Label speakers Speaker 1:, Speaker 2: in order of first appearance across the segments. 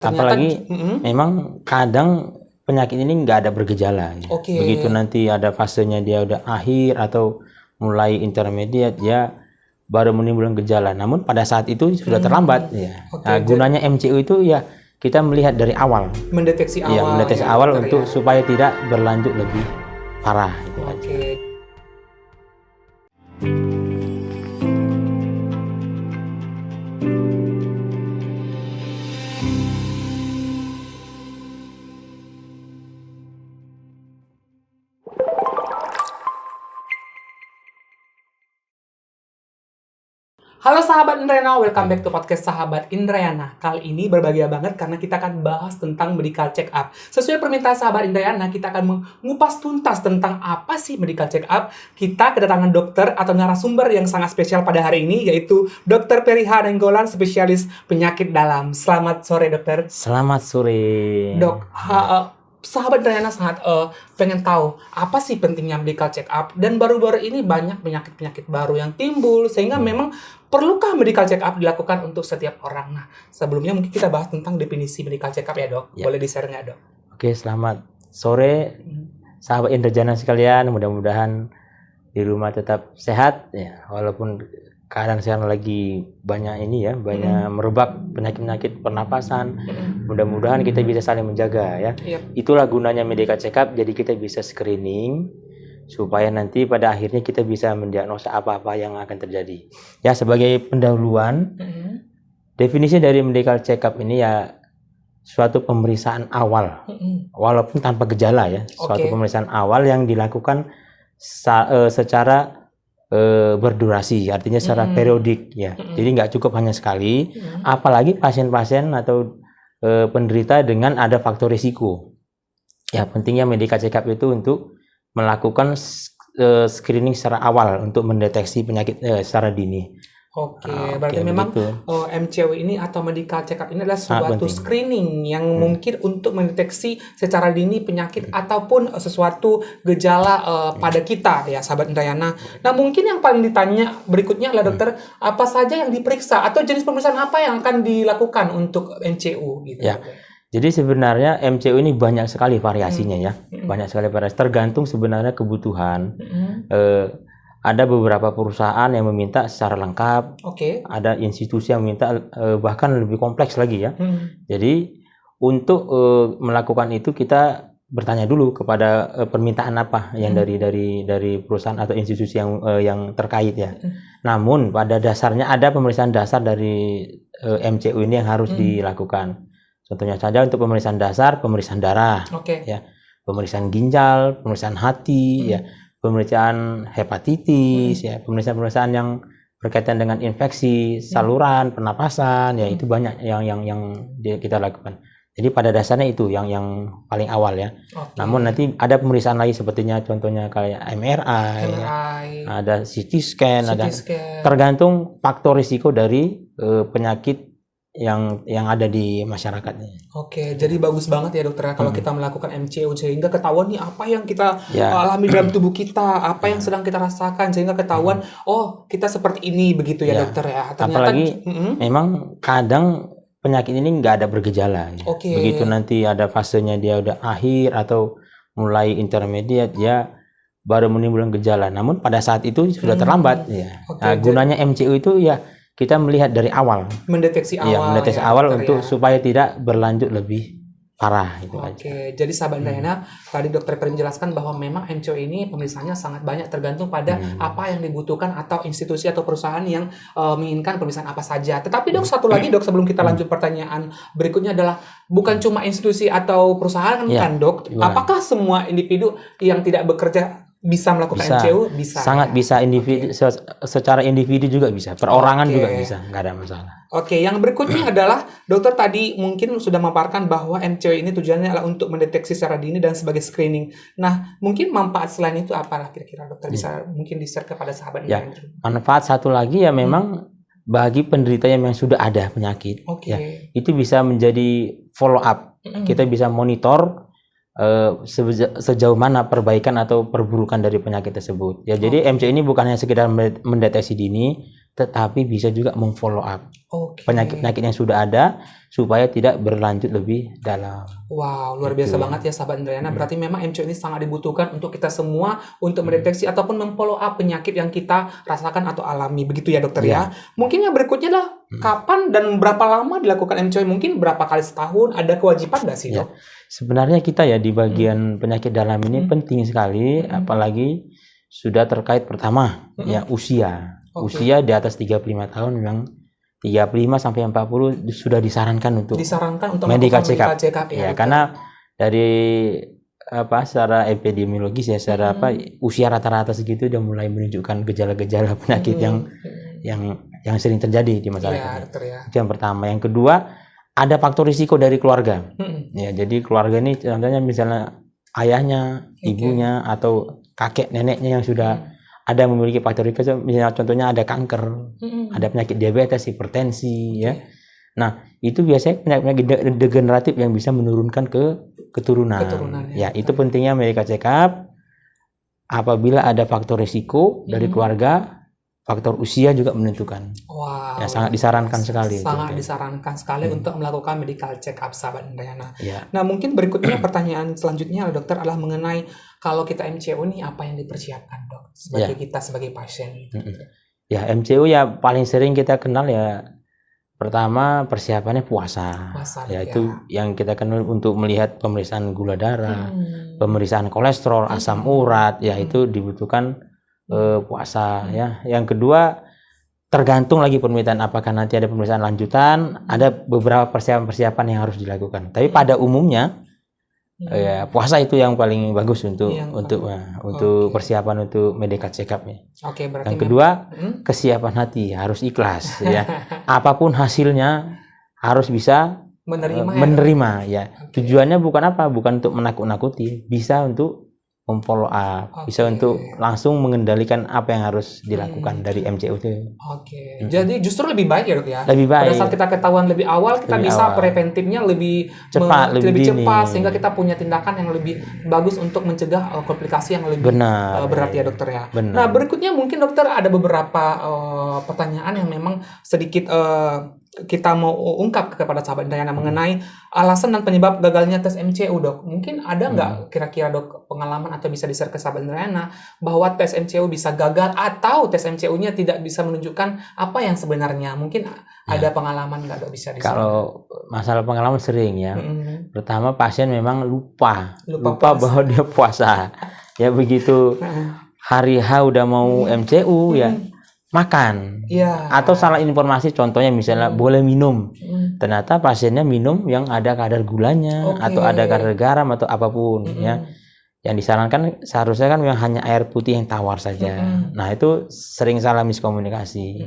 Speaker 1: Ternyata,
Speaker 2: Apalagi memang kadang penyakit ini nggak ada bergejala. Ya. Begitu nanti ada fasenya dia udah akhir atau mulai intermediate, ya baru menimbulkan gejala. Namun pada saat itu sudah terlambat. Ya. Nah, gunanya MCU itu ya kita melihat dari awal.
Speaker 1: mendeteksi awal.
Speaker 2: Ya, mendeteksi
Speaker 1: ya,
Speaker 2: awal
Speaker 1: dokter,
Speaker 2: untuk
Speaker 1: ya.
Speaker 2: supaya tidak berlanjut lebih parah. Itu aja.
Speaker 1: Halo sahabat Indrayana, welcome back to podcast sahabat Indrayana. Kali ini berbahagia banget karena kita akan bahas tentang medical check up. Sesuai permintaan sahabat Indrayana, kita akan mengupas tuntas tentang apa sih medical check up. Kita kedatangan dokter atau narasumber yang sangat spesial pada hari ini, yaitu Dr. Periha Nenggolan, spesialis penyakit dalam. Selamat sore dokter.
Speaker 2: Selamat sore.
Speaker 1: Dok, sahabat Indrayana sangat pengen tahu apa sih pentingnya medical check up, dan baru-baru ini banyak penyakit-penyakit baru yang timbul sehingga memang perlukah medical check up dilakukan untuk setiap orang. Nah, sebelumnya mungkin kita bahas tentang definisi medical check up ya dok.
Speaker 2: Ya.
Speaker 1: Boleh di-share nggak dok?
Speaker 2: Oke, selamat sore sahabat Indrayana sekalian. Mudah-mudahan di rumah tetap sehat ya, walaupun keadaan sekarang lagi banyak ini ya, banyak merebak penyakit-penyakit pernapasan. Mudah-mudahan kita bisa saling menjaga ya. Itulah gunanya medical check up, jadi kita bisa screening supaya nanti pada akhirnya kita bisa mendiagnosa apa-apa yang akan terjadi. Ya, sebagai pendahuluan, definisi dari medical check up ini ya suatu pemeriksaan awal, walaupun tanpa gejala ya, suatu pemeriksaan awal yang dilakukan secara berdurasi, artinya secara periodik ya. Jadi nggak cukup hanya sekali, apalagi pasien-pasien atau penderita dengan ada faktor risiko. Ya, pentingnya medical check up itu untuk melakukan screening secara awal untuk mendeteksi penyakit secara dini.
Speaker 1: Berarti memang MCU ini atau medical check up ini adalah suatu screening yang mungkin untuk mendeteksi secara dini penyakit ataupun sesuatu gejala pada kita ya sahabat Indrayana. Nah, mungkin yang paling ditanya berikutnya adalah dokter, apa saja yang diperiksa atau jenis pemeriksaan apa yang akan dilakukan untuk MCU gitu.
Speaker 2: Ya. Jadi sebenarnya MCU ini banyak sekali variasinya ya, banyak sekali variasi, tergantung sebenarnya kebutuhan. Ada beberapa perusahaan yang meminta secara lengkap, ada institusi yang meminta bahkan lebih kompleks lagi ya. Jadi untuk melakukan itu kita bertanya dulu kepada permintaan apa yang dari perusahaan atau institusi yang terkait ya. Namun pada dasarnya ada pemeriksaan dasar dari MCU ini yang harus dilakukan. Contohnya saja untuk pemeriksaan dasar, pemeriksaan darah, ya, pemeriksaan ginjal, pemeriksaan hati, ya, pemeriksaan hepatitis, ya, pemeriksaan yang berkaitan dengan infeksi saluran, pernapasan, ya itu banyak yang kita lakukan. Jadi pada dasarnya itu yang paling awal ya. Namun nanti ada pemeriksaan lain sepertinya contohnya kayak MRI. Ya, ada CT scan, tergantung faktor risiko dari penyakit yang ada di masyarakatnya.
Speaker 1: Jadi bagus banget ya dokter kalau kita melakukan MCU sehingga ketahuan nih apa yang kita alami dalam tubuh kita, apa yang sedang kita rasakan sehingga ketahuan oh kita seperti ini begitu ya dokter ya. Ternyata,
Speaker 2: apalagi memang kadang penyakit ini nggak ada bergejala. Ya. Begitu nanti ada fasenya dia udah akhir atau mulai intermediate ya baru menimbulkan gejala. Namun pada saat itu sudah terlambat ya. Nah, gunanya MCU itu ya kita melihat dari awal,
Speaker 1: mendeteksi awal,
Speaker 2: ya, mendeteksi awal untuk supaya tidak berlanjut lebih parah itu aja.
Speaker 1: Jadi sahabat Indrayana, tadi dokter Peri menjelaskan bahwa memang MCU ini pemeriksaannya sangat banyak tergantung pada apa yang dibutuhkan atau institusi atau perusahaan yang menginginkan pemeriksaan apa saja. Tetapi dok, satu lagi dok sebelum kita lanjut pertanyaan berikutnya adalah bukan cuma institusi atau perusahaan kan dok? Apakah semua individu yang tidak bekerja bisa melakukan MCU? Bisa.
Speaker 2: Sangat bisa individu, secara individu juga bisa, perorangan juga bisa, nggak ada masalah.
Speaker 1: Yang berikutnya adalah dokter tadi mungkin sudah memaparkan bahwa MCU ini tujuannya adalah untuk mendeteksi secara dini dan sebagai screening. Nah, mungkin manfaat selain itu apalah kira-kira dokter bisa mungkin di-share kepada sahabat
Speaker 2: ya. Manfaat satu lagi ya memang bagi penderita yang sudah ada penyakit, ya, itu bisa menjadi follow up. Kita bisa monitor sejauh mana perbaikan atau perburukan dari penyakit tersebut. Ya, jadi MCU ini bukan hanya sekedar mendeteksi dini, tetapi bisa juga memfollow up. penyakit-penyakit yang sudah ada supaya tidak berlanjut lebih dalam.
Speaker 1: Wow, luar biasa banget ya sahabat Indrayana. Berarti memang MCO ini sangat dibutuhkan untuk kita semua untuk mendeteksi ataupun memfollow up penyakit yang kita rasakan atau alami. Begitu ya dokter ya. Mungkin yang berikutnya adalah kapan dan berapa lama dilakukan MCO? Mungkin berapa kali setahun? Ada kewajiban nggak sih dok?
Speaker 2: Sebenarnya kita ya di bagian penyakit dalam ini penting sekali, apalagi sudah terkait pertama ya usia. Usia di atas 35 tahun memang 35 sampai 40 sudah disarankan untuk medical check up ya, karena dari secara epidemiologis ya, secara usia rata-rata segitu udah mulai menunjukkan gejala-gejala penyakit yang sering terjadi di masyarakat. Itu yang pertama. Yang kedua, ada faktor risiko dari keluarga. Ya, jadi keluarga ini contohnya misalnya ayahnya, ibunya atau kakek neneknya yang sudah ada memiliki faktor risiko, misalnya contohnya ada kanker, ada penyakit diabetes, hipertensi, ya. Nah, itu biasanya penyakit degeneratif yang bisa menurunkan ke keturunan. Ya, itu pentingnya medical check up. Apabila ada faktor risiko dari keluarga, faktor usia juga menentukan.
Speaker 1: Wow.
Speaker 2: Ya, sangat disarankan sekali.
Speaker 1: Sangat disarankan sekali untuk melakukan medical check up sahabat Indrayana. Nah, mungkin berikutnya pertanyaan selanjutnya dokter adalah mengenai kalau kita MCO ini apa yang dipersiapkan dok sebagai kita sebagai pasien.
Speaker 2: Ya, MCO ya paling sering kita kenal ya pertama persiapannya puasa yaitu yang kita kenal untuk melihat pemeriksaan gula darah, pemeriksaan kolesterol, asam urat, ya itu dibutuhkan puasa ya. Yang kedua tergantung lagi permintaan, apakah nanti ada pemeriksaan lanjutan, ada beberapa persiapan-persiapan yang harus dilakukan. Tapi pada umumnya ya puasa itu yang paling bagus untuk persiapan untuk medical check up-nya.
Speaker 1: Berarti
Speaker 2: yang kedua kesiapan hati, harus ikhlas ya. Apapun hasilnya harus bisa menerima ya. Tujuannya bukan apa? Bukan untuk menakut-nakuti, bisa untuk memfollow up, bisa untuk langsung mengendalikan apa yang harus dilakukan dari MCO itu.
Speaker 1: Jadi justru lebih baik ya dok ya.
Speaker 2: Lebih baik.
Speaker 1: Pada saat kita ketahuan lebih awal, kita bisa preventifnya lebih cepat, sehingga kita punya tindakan yang lebih bagus untuk mencegah komplikasi yang lebih berat ya dokter ya. Nah berikutnya mungkin dokter ada beberapa pertanyaan yang memang sedikit kita mau ungkap kepada sahabat Indrayana mengenai alasan dan penyebab gagalnya tes MCO dok. Mungkin ada nggak kira-kira dok pengalaman atau bisa di-share ke sahabat Indrayana bahwa tes MCO bisa gagal atau tes MCO-nya tidak bisa menunjukkan apa yang sebenarnya? Mungkin ada pengalaman nggak dok bisa di-share?
Speaker 2: Kalau masalah pengalaman sering ya. Pertama pasien memang lupa bahwa dia puasa. Ya begitu hari H udah mau MCO ya. Makan atau salah informasi, contohnya misalnya boleh minum, ternyata pasiennya minum yang ada kadar gulanya atau ada kadar garam atau apapun ya. Yang disarankan seharusnya kan yang hanya air putih yang tawar saja. Nah itu sering salah miskomunikasi.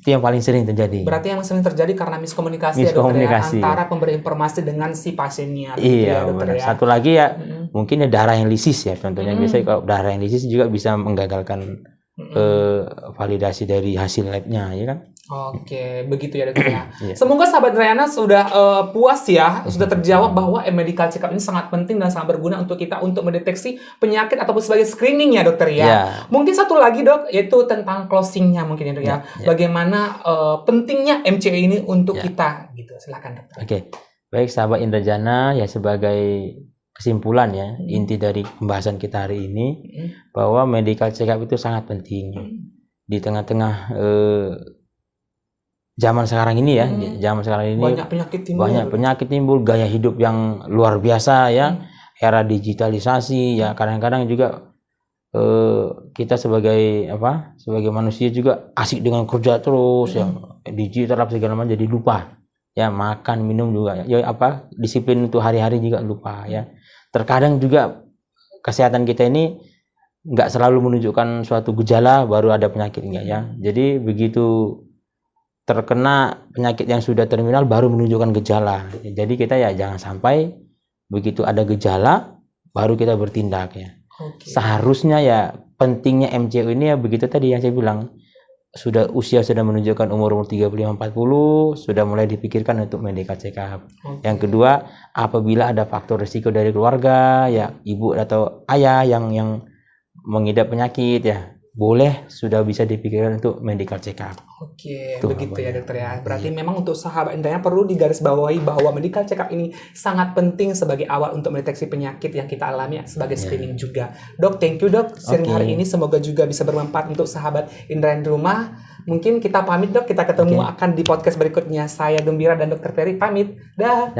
Speaker 2: Itu yang paling sering terjadi.
Speaker 1: Berarti yang sering terjadi karena miskomunikasi. Ya, dokter, ya, antara pemberi informasi dengan si pasiennya.
Speaker 2: Iya benar. Satu lagi ya mungkin ya darah yang lisis ya, contohnya biasanya kalau darah yang lisis juga bisa menggagalkan validasi dari hasil labnya, ya kan?
Speaker 1: Begitu ya dokter ya. Semoga sahabat Indrayana sudah puas ya, sudah terjawab bahwa medical check up ini sangat penting dan sangat berguna untuk kita untuk mendeteksi penyakit ataupun sebagai screening ya dokter ya. Mungkin satu lagi dok, yaitu tentang closingnya mungkin ya dok ya. Bagaimana pentingnya MCO ini untuk kita gitu. Silakan dokter.
Speaker 2: Baik sahabat Indrayana ya, sebagai kesimpulan ya, inti dari pembahasan kita hari ini bahwa medical check up itu sangat penting di tengah-tengah zaman sekarang ini ya. Zaman sekarang ini banyak penyakit timbul, gaya hidup yang luar biasa ya, era digitalisasi ya. Kadang-kadang juga kita sebagai manusia juga asik dengan kerja terus ya, digital segala macam, jadi lupa ya makan minum juga ya, disiplin untuk hari-hari juga lupa ya. Terkadang juga kesehatan kita ini nggak selalu menunjukkan suatu gejala baru ada penyakitnya ya. Jadi begitu terkena penyakit yang sudah terminal baru menunjukkan gejala. Jadi kita ya jangan sampai begitu ada gejala baru kita bertindak ya. Seharusnya ya pentingnya MCO ini ya begitu tadi yang saya bilang, usia sudah menunjukkan umur 35-40 sudah mulai dipikirkan untuk medical check up. Yang kedua, apabila ada faktor risiko dari keluarga ya, ibu atau ayah yang mengidap penyakit ya, boleh sudah bisa dipikirkan untuk medical check up.
Speaker 1: Oke, begitu ya dokter ya. Berarti memang untuk sahabat Indrayana perlu digarisbawahi bahwa medical check up ini sangat penting sebagai awal untuk mendeteksi penyakit yang kita alami sebagai screening juga. Dok, thank you dok sharing hari ini. Semoga juga bisa bermanfaat untuk sahabat Indrayana di rumah. Mungkin kita pamit dok, kita ketemu akan di podcast berikutnya. Saya Gembira dan Dokter Ferry pamit. Dah.